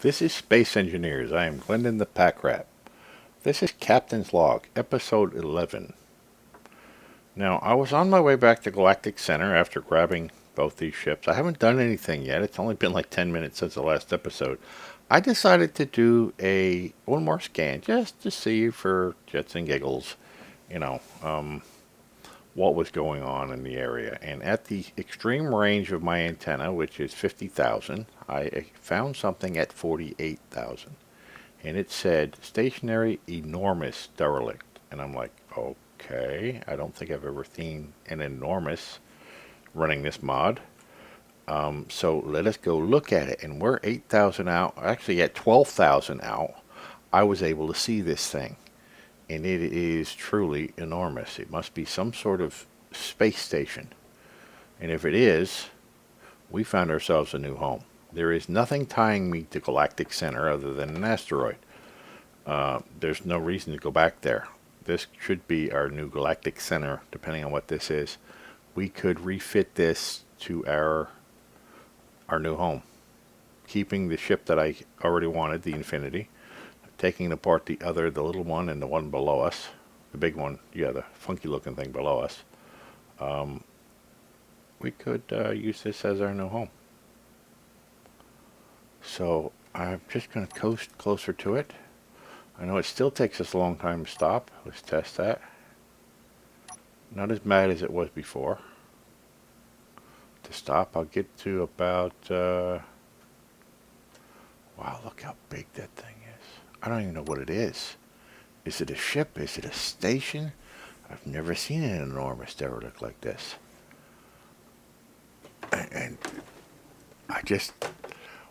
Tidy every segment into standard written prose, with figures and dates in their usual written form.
This is Space Engineers. I am Glendin ThePackRat. This is Captain's Log, Episode 11. Now, I was on my way back to Galactic Center after grabbing both these ships. I haven't done anything yet. It's only been like 10 minutes since the last episode. I decided to do one more scan just to see for jets and giggles, you know, what was going on in the area. And at the extreme range of my antenna, which is 50,000, I found something at 48,000. And it said stationary enormous derelict. And I'm like, okay, I don't think I've ever seen an enormous running this mod. So let us go look at it. And we're 8,000 out, actually at 12,000 out. I was able to see this thing. And it is truly enormous. It must be some sort of space station. And if it is, we found ourselves a new home. There is nothing tying me to Galactic Center other than an asteroid. There's no reason to go back there. This should be our new Galactic Center, depending on what this is. We could refit this to our new home, keeping the ship that I already wanted, the Infinity, taking apart the little one and the one below us, the big one, yeah, the funky looking thing below us. We could use this as our new home. So I'm just going to coast closer to it. I know it still takes us a long time to stop. Let's test that. Not as bad as it was before. To stop, I'll get to about... wow, look how big that thing is. I don't even know what it is. Is it a ship? Is it a station? I've never seen an enormous derelict like this. And I just...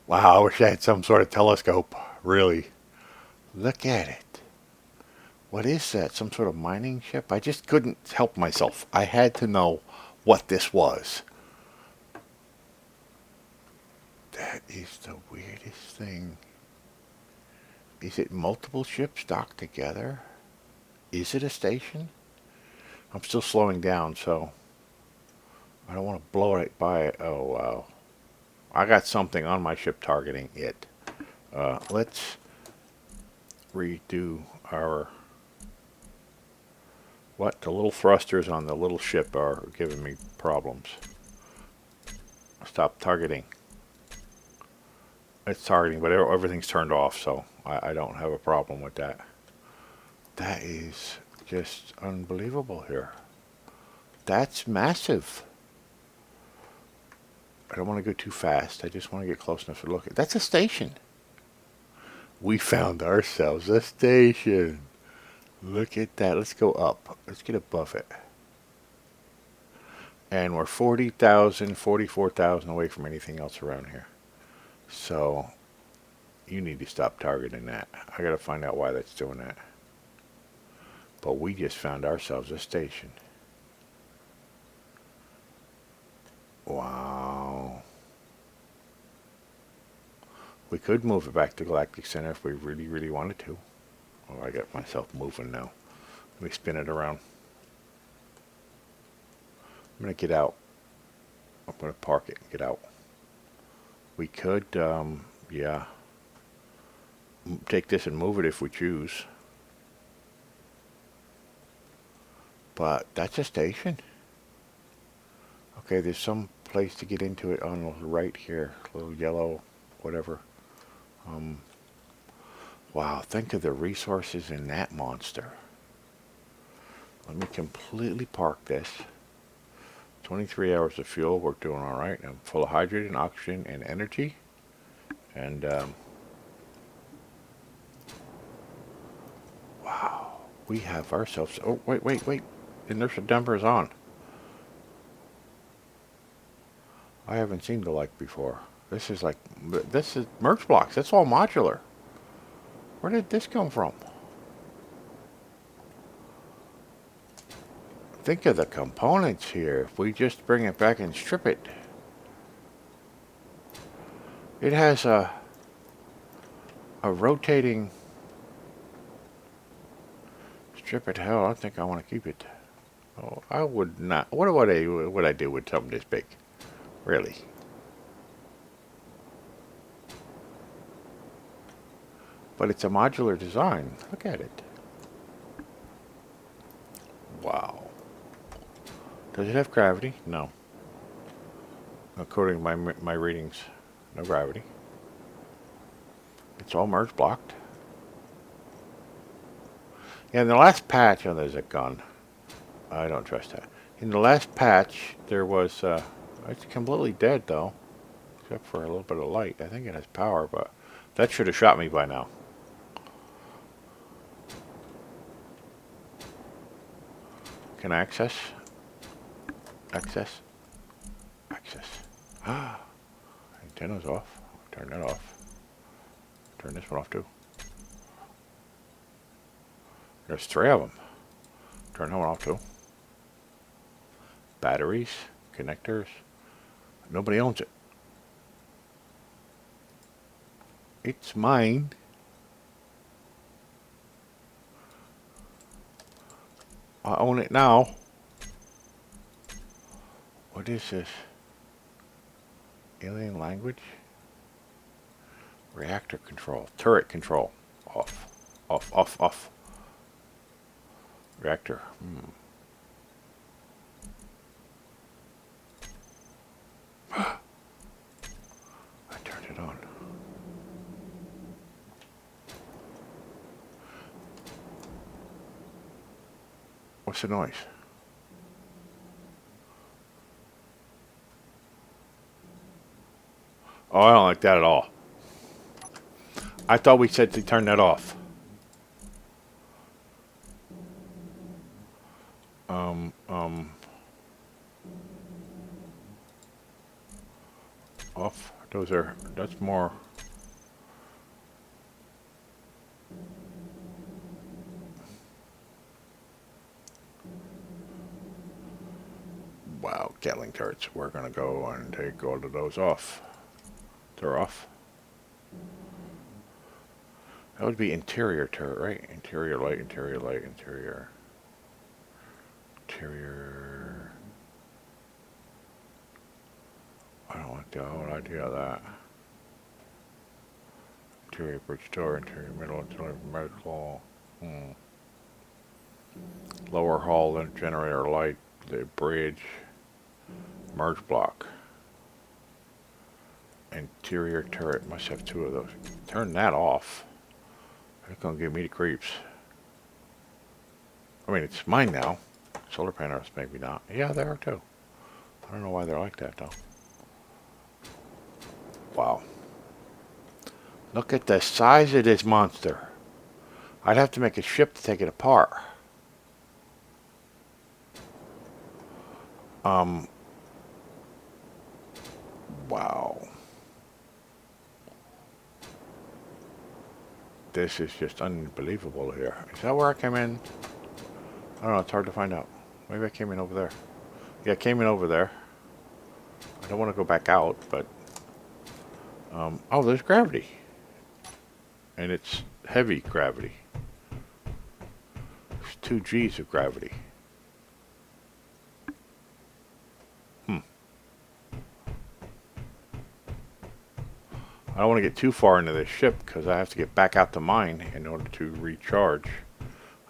Wow, I wish I had some sort of telescope. Really. Look at it. What is that? Some sort of mining ship? I just couldn't help myself. I had to know what this was. That is the weirdest thing. Is it multiple ships docked together? Is it a station? I'm still slowing down, so I don't want to blow right by it. Oh, wow. I got something on my ship targeting it. Let's redo our... What? The little thrusters on the little ship are giving me problems. Stop targeting. It's targeting, but everything's turned off, so I don't have a problem with that. That is just unbelievable here. That's massive. I don't want to go too fast. I just want to get close enough to look at. That's a station. We found ourselves a station. Look at that. Let's go up. Let's get above it. And we're 40,000, 44,000 away from anything else around here. So, you need to stop targeting that. I gotta find out why that's doing that. But we just found ourselves a station. Wow. We could move it back to Galactic Center if we really, really wanted to. Oh, I got myself moving now. Let me spin it around. I'm going to get out. I'm going to park it and get out. We could, yeah, take this and move it if we choose. But that's a station. Okay, there's some place to get into it on the right here. A little yellow, whatever. Wow, think of the resources in that monster. Let me completely park this. 23 hours of fuel, we're doing all right. I'm full of hydrogen, oxygen, and energy. And, wow, we have ourselves... Oh, wait. Inertial damper is on. I haven't seen the like before. This is merge blocks. That's all modular. Where did this come from? Think of the components here. If we just bring it back and strip it. It has a rotating... Strip it. Hell, I think I want to keep it. Oh, I would not. What would I do with something this big? Really? But it's a modular design. Look at it. Wow. Does it have gravity? No. According to my readings, no gravity. It's all merge blocked. Yeah, in the last patch, oh, there's a gun. I don't trust that. In the last patch, there was, it's completely dead though, except for a little bit of light. I think it has power, but that should have shot me by now. Can I access? Access? Access. Ah, antenna's off. Turn that off. Turn this one off too. There's 3 of them. Turn that one off too. Batteries, connectors. Nobody owns it. It's mine. I own it now. What is this? Alien language? Reactor control. Turret control. Off. Off, off, off. Reactor. I turned it on. What's the noise? Oh, I don't like that at all. I thought we said to turn that off. Off. That's more. Wow, Gatling turrets. We're gonna go and take all of those off. They're off. That would be interior turret, right? Interior light, interior light, interior. Interior. I don't like the whole idea of that. Interior bridge door, interior middle, interior medical. Lower hull, then generator light, the bridge, merge block. Interior turret must have 2 of those. Turn that off. It's gonna give me the creeps. I mean, it's mine now. Solar panels, maybe not. Yeah, they are too. I don't know why they're like that though. Wow. Look at the size of this monster. I'd have to make a ship to take it apart. Wow. This is just unbelievable here. Is that where I came in? I don't know, it's hard to find out. Maybe I came in over there. Yeah, I came in over there. I don't want to go back out, but... oh, there's gravity. And it's heavy gravity. There's 2 G's of gravity. I don't want to get too far into this ship because I have to get back out to mine in order to recharge.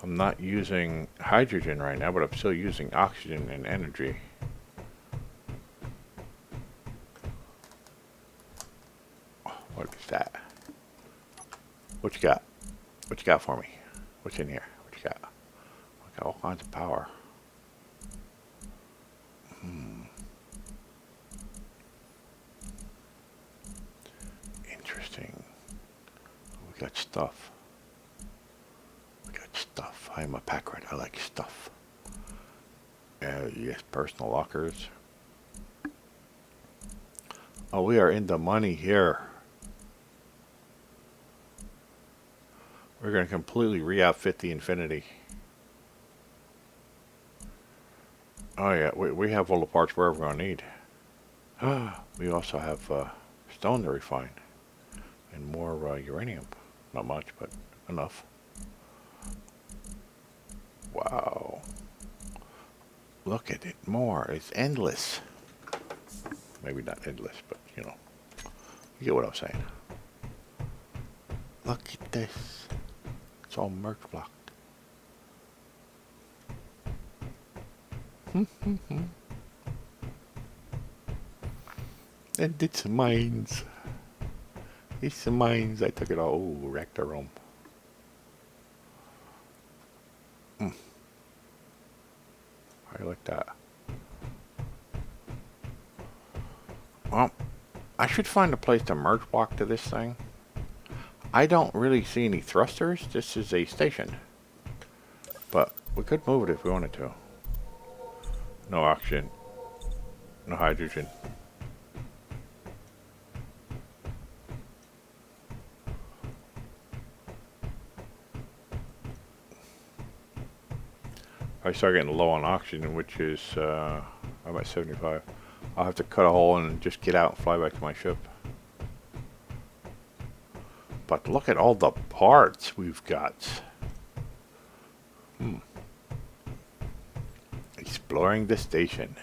I'm not using hydrogen right now, but I'm still using oxygen and energy. What is that? What you got? What you got for me? What's in here? What you got? I got all kinds of power. Interesting. We got stuff. We got stuff. I am a pack rat. I like stuff. Yes, personal lockers. Oh, we are in the money here. We're going to completely re-outfit the Infinity. Oh yeah, we have all the parts we're ever going to need. We also have stone to refine. And more uranium. Not much, but enough. Wow. Look at it more. It's endless. Maybe not endless, but you know. You get what I'm saying. Look at this. It's all merge blocked. And it's mines. It's mines. I took it all. Oh, wrecked our home. I like that. Well, I should find a place to merge block to this thing. I don't really see any thrusters. This is a station. But we could move it if we wanted to. No oxygen. No hydrogen. I start getting low on oxygen, which is, I'm at 75. I'll have to cut a hole and just get out and fly back to my ship. But look at all the parts we've got. Exploring the station.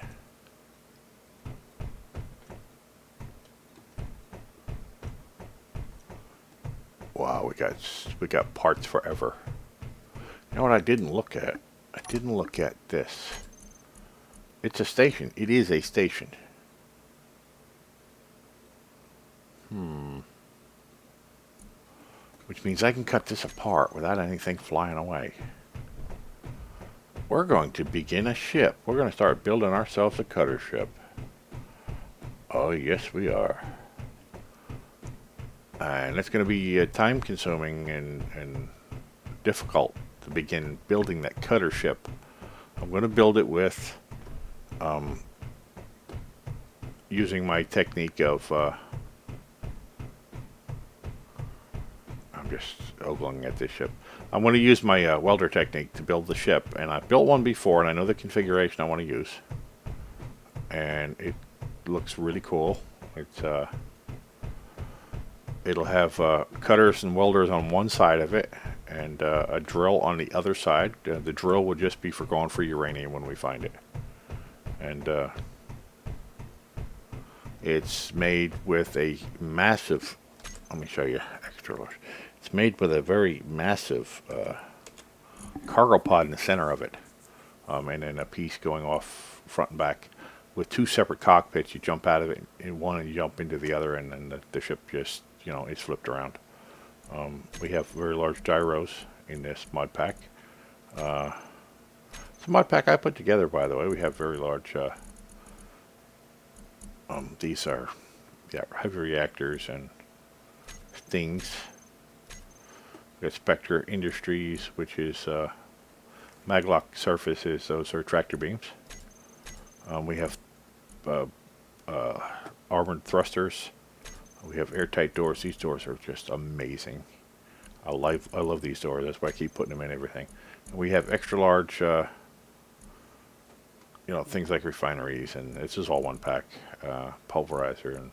Wow, we got parts forever. You know what I didn't look at? I didn't look at this. It's a station. It is a station. Which means I can cut this apart without anything flying away. We're going to begin a ship. We're going to start building ourselves a cutter ship. Oh, yes, we are. And it's going to be time consuming and difficult to begin building that cutter ship. I'm going to build it with using my technique of I'm just ogling at this ship. I'm going to use my welder technique to build the ship, and I've built one before and I know the configuration I want to use, and it looks really cool. It's it'll have cutters and welders on one side of it and a drill on the other side. The drill will just be for going for uranium when we find it. And it's made with a massive, let me show you, extra large. It's made with a very massive cargo pod in the center of it. And then a piece going off front and back with two separate cockpits. You jump out of it in one and you jump into the other, and then the ship just, you know, is flipped around. We have very large gyros in this mod pack. It's a mod pack I put together, by the way. We have very large, these are heavy reactors and things. We got Spectre Industries, which is maglock surfaces. Those are tractor beams. We have armored thrusters. We have airtight doors. These doors are just amazing. I love these doors. That's why I keep putting them in everything. And we have extra large, you know, things like refineries, and this is all one pack. Pulverizer,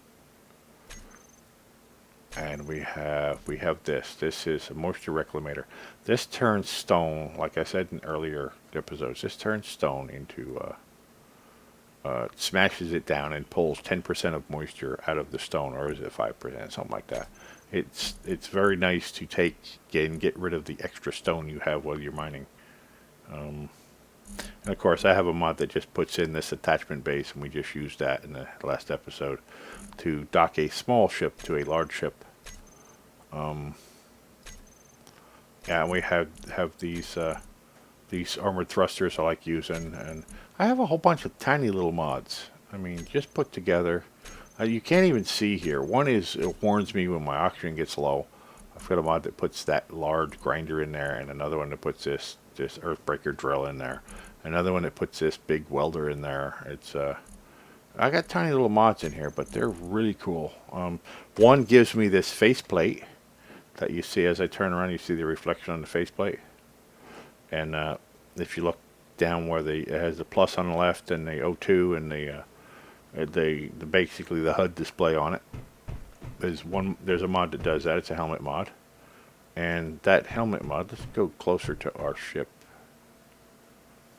and we have this. This is a moisture reclamator. This turns stone, like I said in earlier episodes. This turns stone into smashes it down and pulls 10% of moisture out of the stone, or is it 5%, something like that. It's very nice to take and get rid of the extra stone you have while you're mining. And of course, I have a mod that just puts in this attachment base, and we just used that in the last episode to dock a small ship to a large ship. Yeah, and we have these armored thrusters I like using, and I have a whole bunch of tiny little mods. I mean, just put together. You can't even see here. One is, it warns me when my oxygen gets low. I've got a mod that puts that large grinder in there, and another one that puts this earthbreaker drill in there. Another one that puts this big welder in there. It's I got tiny little mods in here, but they're really cool. One gives me this faceplate that you see as I turn around. You see the reflection on the faceplate, and if you look down where it has the plus on the left and the O2 and the basically the HUD display on it. There's a mod that does that. It's a helmet mod, and that helmet mod. Let's go closer to our ship.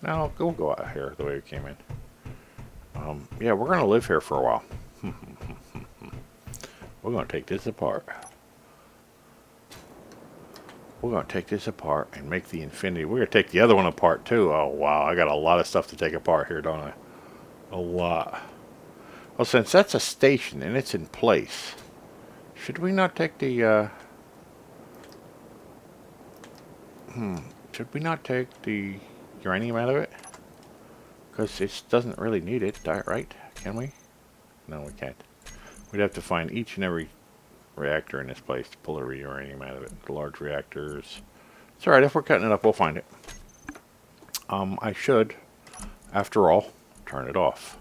Now we'll go out here the way we came in. Yeah, we're gonna live here for a while. We're gonna take this apart. we're going to take this apart and make the infinity. We're going to take the other one apart too. Oh, wow. I got a lot of stuff to take apart here, don't I? A lot. Well, since that's a station and it's in place, should we not take the, should we not take the uranium out of it? Because it doesn't really need it, right? Can we? No, we can't. We'd have to find each and every reactor in this place to pull the uranium out of it. The large reactors. It's alright, if we're cutting it up, we'll find it. I should, after all, turn it off.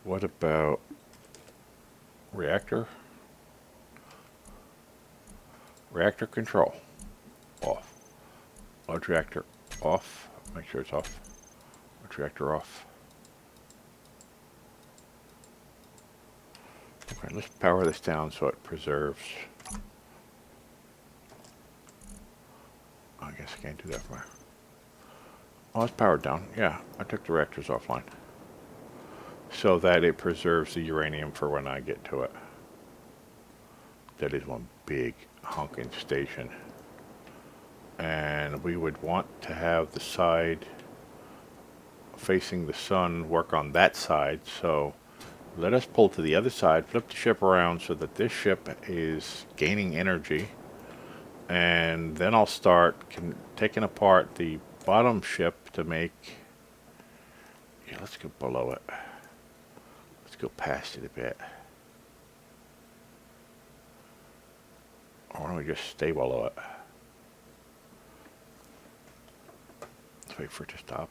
What about reactor? Reactor control. Off. Large reactor off. Make sure it's off. Large reactor off. Okay, let's power this down so it preserves. I guess I can't do that from here. Oh, it's powered down. Yeah, I took the reactors offline. So that it preserves the uranium for when I get to it. That is one big honking station. And we would want to have the side facing the sun work on that side. So let us pull to the other side, flip the ship around so that this ship is gaining energy. And then I'll start taking apart the bottom ship to make... Yeah, let's go below it. Let's go past it a bit. Or why don't we just stay below it? Let's wait for it to stop.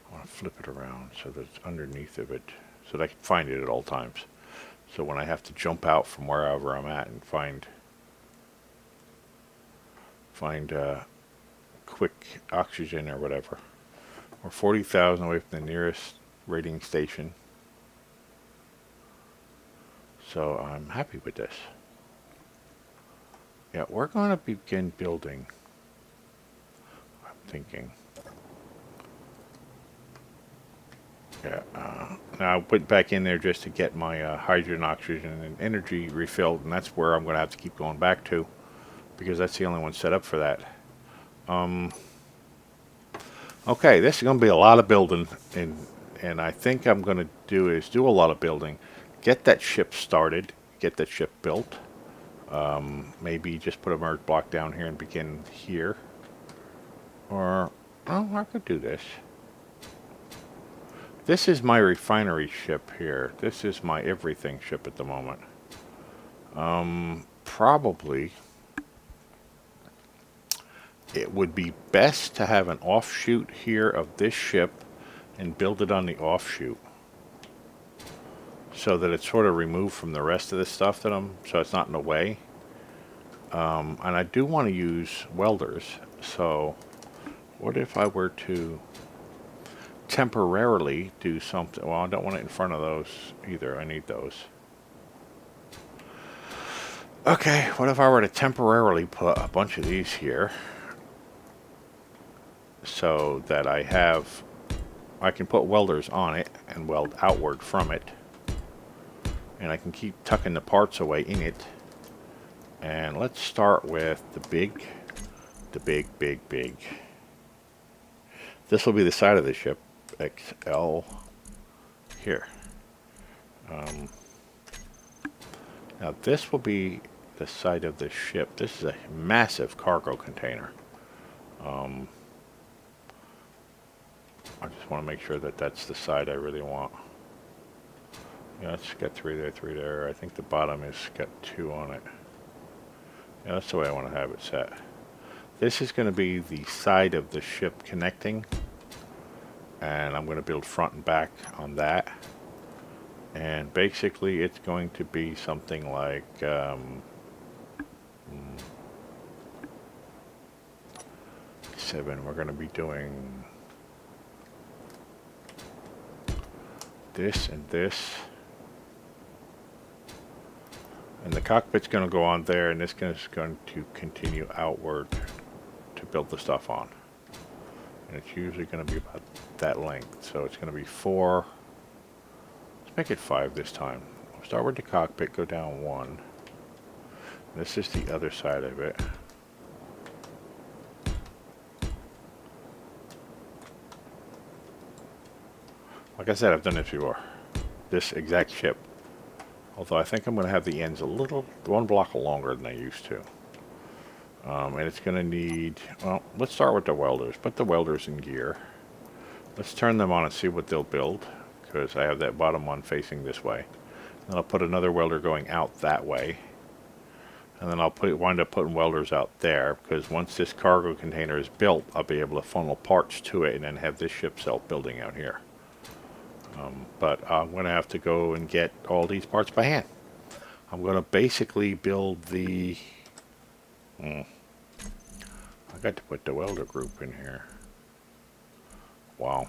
I want to flip it around so that it's underneath of it, so that I can find it at all times. So when I have to jump out from wherever I'm at and find quick oxygen or whatever. We're 40,000 away from the nearest rating station. So I'm happy with this. Yeah, we're going to begin building. I'm thinking. Yeah, now I went back in there just to get my hydrogen, oxygen, and energy refilled, and that's where I'm going to have to keep going back to, because that's the only one set up for that. Okay, this is going to be a lot of building, and I think I'm going to do a lot of building, get that ship started, get that ship built, maybe just put a merge block down here and begin here, or, oh, I could do this. This is my refinery ship here. This is my everything ship at the moment. Probably it would be best to have an offshoot here of this ship and build it on the offshoot so that it's sort of removed from the rest of the stuff that so it's not in the way. And I do want to use welders, so what if I were to temporarily do something? Well, I don't want it in front of those either. I need those. Okay, what if I were to temporarily put a bunch of these here so that I can put welders on it and weld outward from it, and I can keep tucking the parts away in it. And let's start with the big. This will be the side of the ship, XL here. Now this will be the side of the ship. This is a massive cargo container. I just want to make sure that that's the side I really want. Yeah, it's got 3 there, 3 there. I think the bottom has got 2 on it. Yeah, that's the way I want to have it set. This is going to be the side of the ship connecting, and I'm going to build front and back on that. And basically it's going to be something like 7. We're going to be doing this and this, and the cockpit's going to go on there, and this is going to continue outward to build the stuff on. And it's usually going to be about that length. So it's going to be 4. Let's make it 5 this time. We'll start with the cockpit, go down 1. This is the other side of it. Like I said, I've done this before. This exact ship. Although I think I'm going to have the ends a little, 1 block longer than I used to. And it's going to need, well, let's start with the welders. Put the welders in gear. Let's turn them on and see what they'll build, because I have that bottom one facing this way. Then I'll put another welder going out that way. And then I'll wind up putting welders out there, because once this cargo container is built, I'll be able to funnel parts to it and then have this ship self-building out here. But I'm going to have to go and get all these parts by hand. I'm going to basically build the... I got to put the welder group in here. Wow.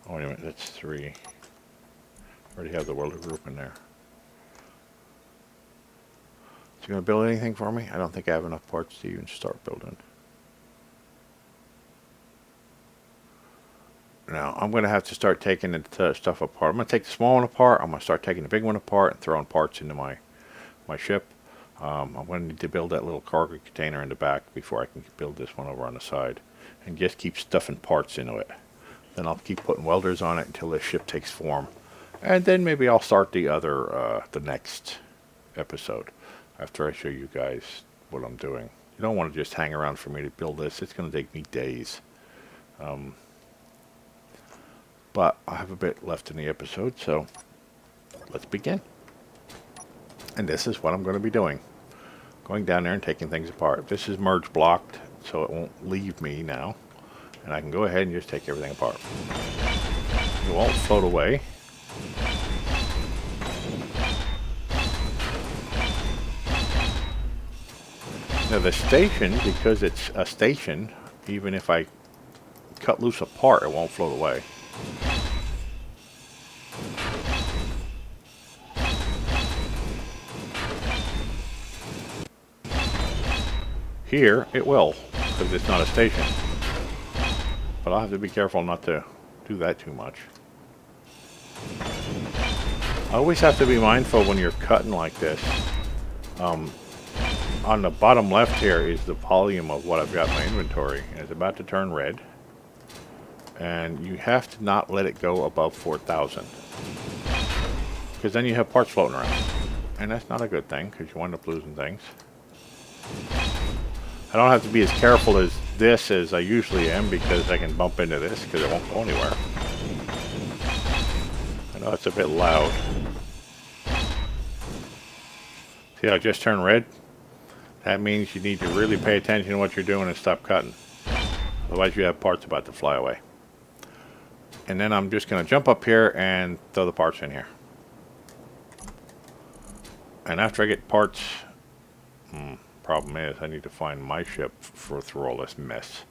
Oh, wait a minute, that's 3. Already have the welder group in there. Is he going to build anything for me? I don't think I have enough parts to even start building. Now, I'm going to have to start taking the stuff apart. I'm going to take the small one apart. I'm going to start taking the big one apart and throwing parts into my ship. I'm going to need to build that little cargo container in the back before I can build this one over on the side. And just keep stuffing parts into it. Then I'll keep putting welders on it until this ship takes form. And then maybe I'll start the next episode after I show you guys what I'm doing. You don't want to just hang around for me to build this. It's going to take me days. But I have a bit left in the episode, so let's begin. And this is what I'm going to be doing. Going down there and taking things apart. This is merge blocked, so it won't leave me now. And I can go ahead and just take everything apart. It won't float away. Now the station, because it's a station, even if I cut loose a part, it won't float away. Here, it will, because it's not a station. But I'll have to be careful not to do that too much. I always have to be mindful when you're cutting like this. On the bottom left here is the volume of what I've got in my inventory. And it's about to turn red. And you have to not let it go above 4,000. Because then you have parts floating around. And that's not a good thing, because you wind up losing things. I don't have to be as careful as this as I usually am, because I can bump into this because it won't go anywhere. I know it's a bit loud. See how it just turned red? That means you need to really pay attention to what you're doing and stop cutting. Otherwise you have parts about to fly away. And then I'm just going to jump up here and throw the parts in here. And after I get parts... problem is, I need to find my ship through all this mess.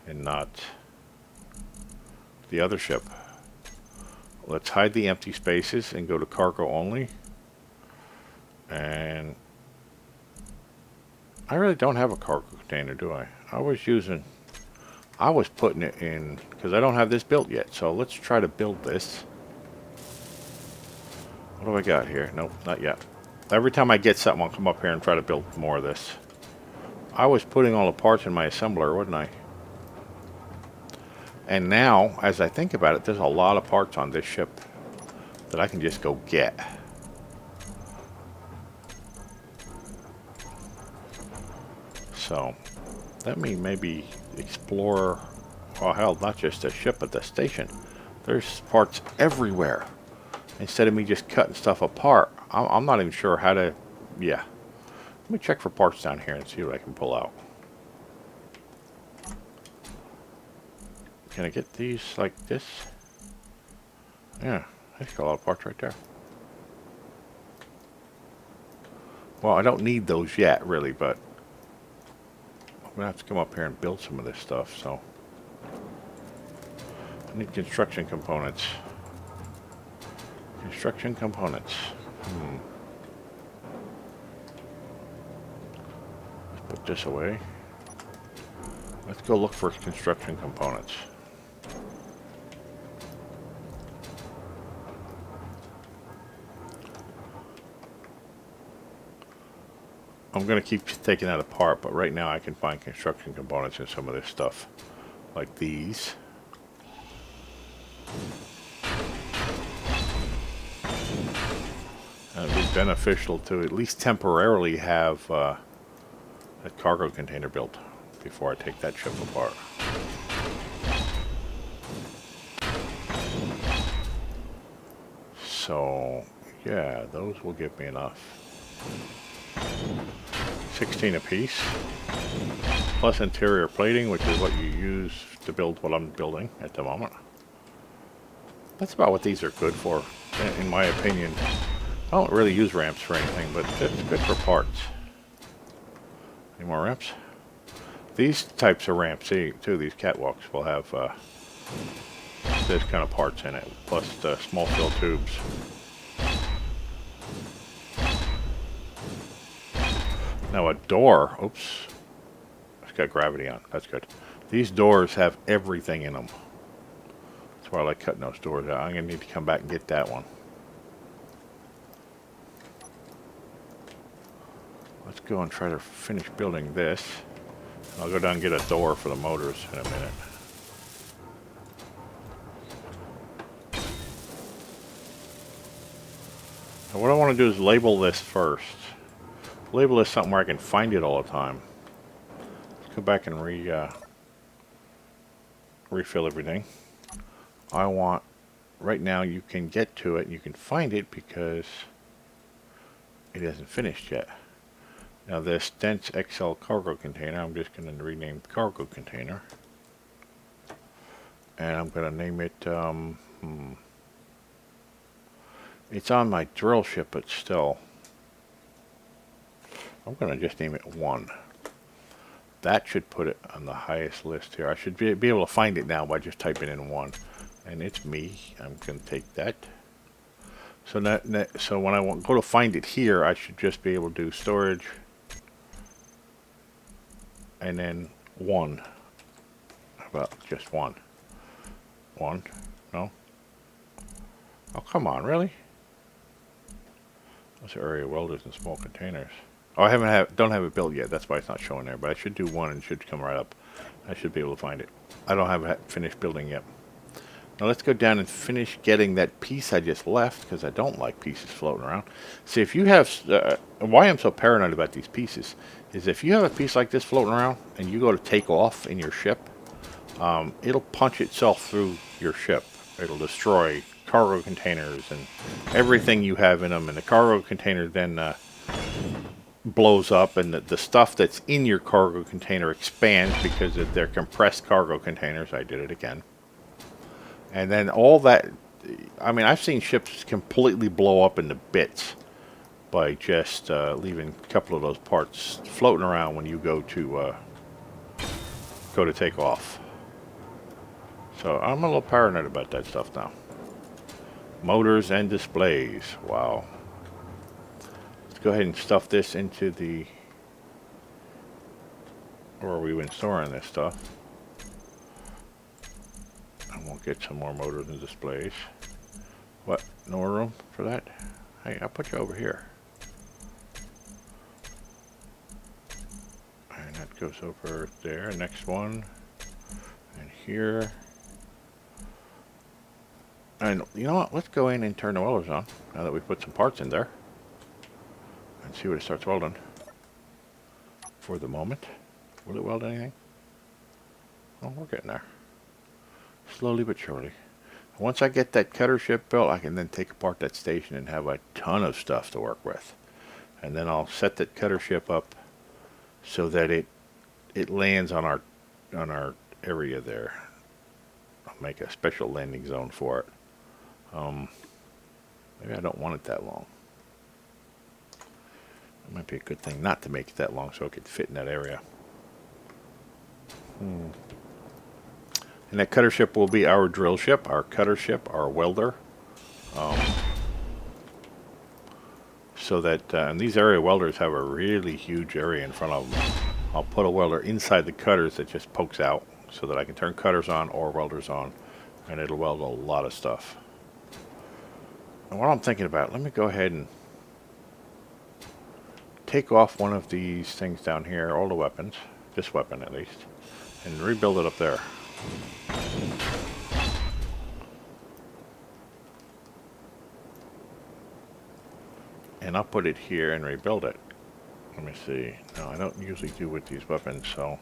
And not the other ship. Let's hide the empty spaces and go to cargo only. And... I really don't have a cargo container, do I? I was putting it in, because I don't have this built yet. So let's try to build this. What do I got here? Nope, not yet. Every time I get something, I'll come up here and try to build more of this. I was putting all the parts in my assembler, wasn't I? And now, as I think about it, there's a lot of parts on this ship that I can just go get. So, let me maybe explore, well, hell, not just the ship, but the station. There's parts everywhere. Instead of me just cutting stuff apart, I'm not even sure how to, yeah. Let me check for parts down here and see what I can pull out. Can I get these like this? Yeah, that's got a lot of parts right there. Well, I don't need those yet, really, but I'm going to have to come up here and build some of this stuff, so. I need construction components. Construction components. Let's put this away. Let's go look for construction components. I'm going to keep taking that apart, but right now I can find construction components in some of this stuff. Like these. It'd be beneficial to at least temporarily have a cargo container built before I take that ship apart. So, yeah, those will give me enough. 16 apiece. Plus interior plating, which is what you use to build what I'm building at the moment. That's about what these are good for, in my opinion. I don't really use ramps for anything, but it's good for parts. Any more ramps? These types of ramps, too, these catwalks will have this kind of parts in it, plus the small fill tubes. Now a door, oops, it's got gravity on, that's good. These doors have everything in them. That's why I like cutting those doors out. I'm going to need to come back and get that one. Let's go and try to finish building this. I'll go down and get a door for the motors in a minute. Now what I want to do is label this first. Label this something where I can find it all the time. Let's go back and refill everything. I want, right now you can get to it and you can find it because it isn't finished yet. Now this dense XL cargo container, I'm just going to rename cargo container. And I'm going to name it, it's on my drill ship, but still. I'm going to just name it 1. That should put it on the highest list here. I should be able to find it now by just typing in 1. And it's me. I'm going to take that. So so when I go to find it here, I should just be able to do storage. And then 1. How about just 1? 1? No? Oh, come on, really? Those are area welders and small containers. Oh, I don't have it built yet. That's why it's not showing there. But I should do 1 and it should come right up. I should be able to find it. I don't have it finished building yet. Now let's go down and finish getting that piece I just left, because I don't like pieces floating around. See, if you have, why I'm so paranoid about these pieces is if you have a piece like this floating around and you go to take off in your ship, it'll punch itself through your ship. It'll destroy cargo containers and everything you have in them, and the cargo container then blows up, and the stuff that's in your cargo container expands because they're compressed cargo containers. I did it again. And then all that, I mean, I've seen ships completely blow up into bits by just leaving a couple of those parts floating around when you go to take off. So I'm a little paranoid about that stuff now. Motors and displays. Wow. Let's go ahead and stuff this into the, where we've been storing this stuff. And we'll get some more motors and displays. What? No more room for that? Hey, I'll put you over here. And that goes over there. Next one. And here. And you know what? Let's go in and turn the welders on now that we've put some parts in there. And see what it starts welding. For the moment. Will it weld anything? Oh, we're getting there. Slowly but surely. Once I get that cutter ship built, I can then take apart that station and have a ton of stuff to work with. And then I'll set that cutter ship up so that it lands on our area there. I'll make a special landing zone for it. Maybe I don't want it that long. It might be a good thing not to make it that long so it could fit in that area. And that cutter ship will be our drill ship, our cutter ship, our welder. So that, and these area welders have a really huge area in front of them. I'll put a welder inside the cutters that just pokes out so that I can turn cutters on or welders on, and it'll weld a lot of stuff. And what I'm thinking about, let me go ahead and take off one of these things down here, all the weapons, this weapon at least, and rebuild it up there. And I'll put it here and rebuild it. Let me see. No, I don't usually do with these weapons, so.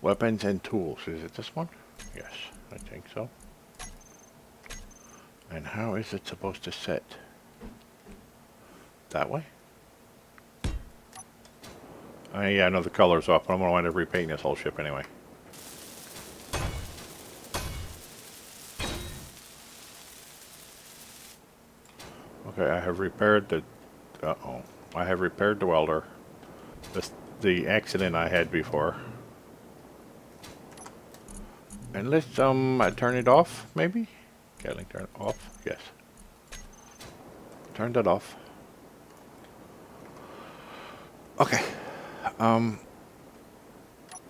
Weapons and tools. Is it this one? Yes, I think so. And how is it supposed to set? That way? Yeah, I know the color's off, but I'm going to wind up repainting this whole ship anyway. Okay, I have repaired the... Uh-oh. I have repaired the welder. The accident I had before. And let's turn it off, maybe? Gatling, turn it off? Yes. Turn that off. Okay. Yeah,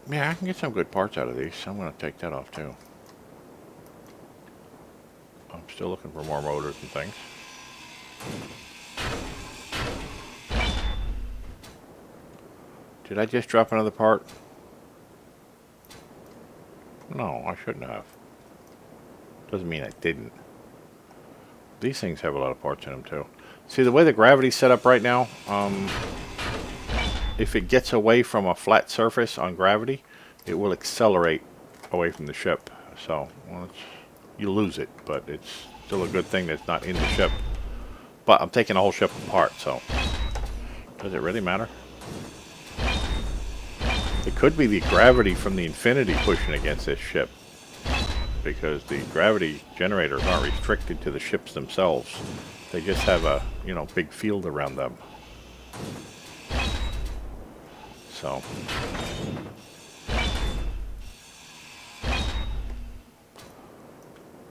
I can get some good parts out of these. I'm going to take that off too. I'm still looking for more motors and things. Did I just drop another part? No, I shouldn't have. Doesn't mean I didn't. These things have a lot of parts in them too. See, the way the gravity's set up right now, if it gets away from a flat surface on gravity, it will accelerate away from the ship. So, well, you lose it, but it's still a good thing that it's not in the ship. But I'm taking the whole ship apart, so does it really matter? It could be the gravity from the Infinity pushing against this ship, because the gravity generators aren't restricted to the ships themselves. They just have a, you know, big field around them. So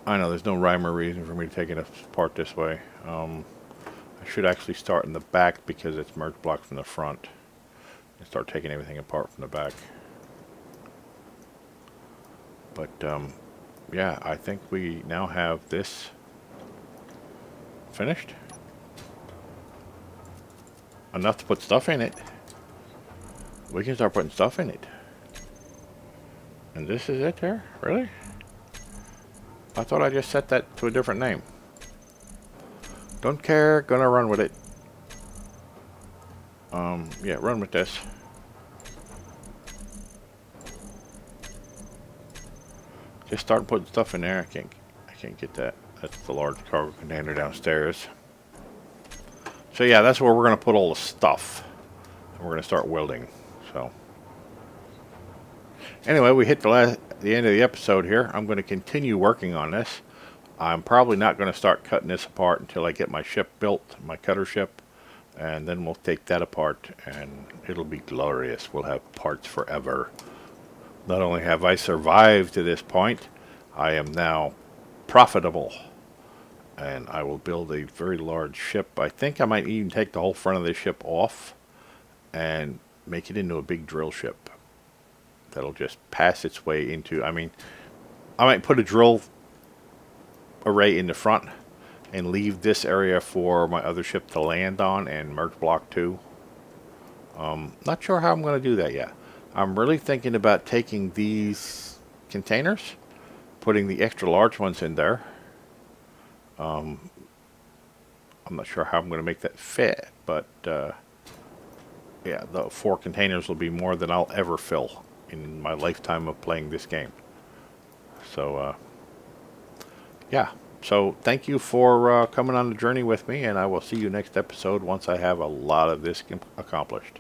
I know there's no rhyme or reason for me to take it apart this way. I should actually start in the back because it's merge block from the front, and start taking everything apart from the back. But yeah, I think we now have this finished. Enough to put stuff in it. We can start putting stuff in it. And this is it there? Really? I thought I just set that to a different name. Don't care, gonna run with it. Yeah, run with this. Just start putting stuff in there. I can't get that. That's the large cargo container downstairs. So yeah, that's where we're gonna put all the stuff. And we're gonna start welding. So anyway, we hit the end of the episode here. I'm going to continue working on this. I'm probably not going to start cutting this apart until I get my ship built, my cutter ship, and then we'll take that apart and it'll be glorious. We'll have parts forever. Not only have I survived to this point, I am now profitable, and I will build a very large ship. I think I might even take the whole front of this ship off and make it into a big drill ship that'll just pass its way into, I mean, I might put a drill array in the front and leave this area for my other ship to land on and merge block 2. Not sure how I'm going to do that yet. I'm really thinking about taking these containers, putting the extra large ones in there. I'm not sure how I'm going to make that fit, but yeah, the 4 containers will be more than I'll ever fill in my lifetime of playing this game. So yeah, so thank you for coming on the journey with me, and I will see you next episode once I have a lot of this accomplished.